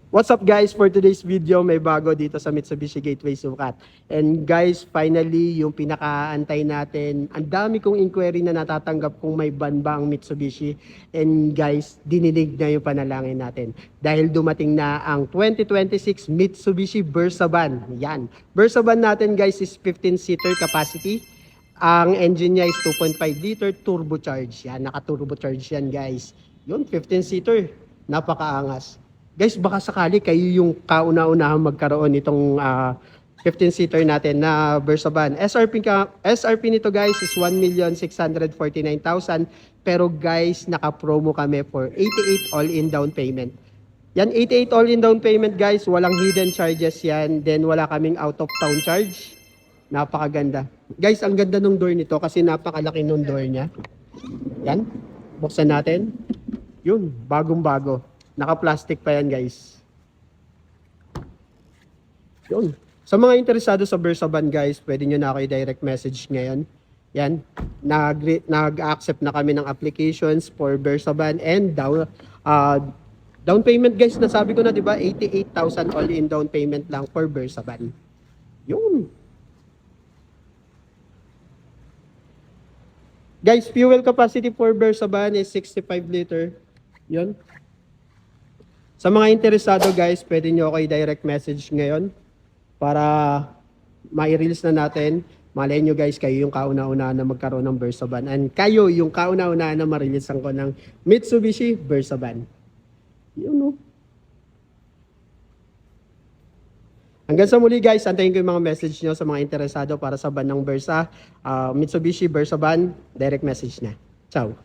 What's up guys, for today's video may bago dito sa Mitsubishi Gateway Sukat. And guys, finally yung pinakaantay natin, ang dami kong inquiry na natatanggap kung may ban ba ang Mitsubishi. And guys, dininig na yung panalangin natin dahil dumating na ang 2026 Mitsubishi Versa van. Yan, Versa van natin guys is 15-seater capacity. Ang engine niya is 2.5 liter turbocharge. Yan, naka-turbocharge yan guys. Yun, 15-seater, napakaangas. Guys, baka sakali kayo yung kauna-unahang magkaroon nitong 15-seater natin na Versa van. SRP nito guys is 1,649,000. Pero guys, naka-promo kami for 88 all-in down payment. Yan, 88 all-in down payment guys. Walang hidden charges yan. Then wala kaming out-of-town charge. Napakaganda. Guys, ang ganda ng door nito kasi napakalaki ng door niya. Yan, buksan natin. Yun, bagong-bago. Naka-plastic pa yan guys. Yun. Sa mga interesado sa Versa van guys, pwede nyo na ako i-direct message ngayon. Yan. Nag-accept na kami ng applications for Versa van and down payment guys. Nasabi ko na diba, 88,000 all-in down payment lang for Versa van. Yun. Guys, fuel capacity for Versa van is 65 liter. Yun. Sa mga interesado guys, pwede nyo ako i-direct message ngayon para ma-release na natin. Malay nyo guys, kayo yung kauna-una na magkaroon ng Versa van. And kayo yung kauna-una na ma-releasean ko ng Mitsubishi Versa van. Yun no. Hanggang sa muli guys, antayin ko yung mga message nyo sa mga interesado para sa van ng Versa. Mitsubishi Versa van, direct message na. Ciao.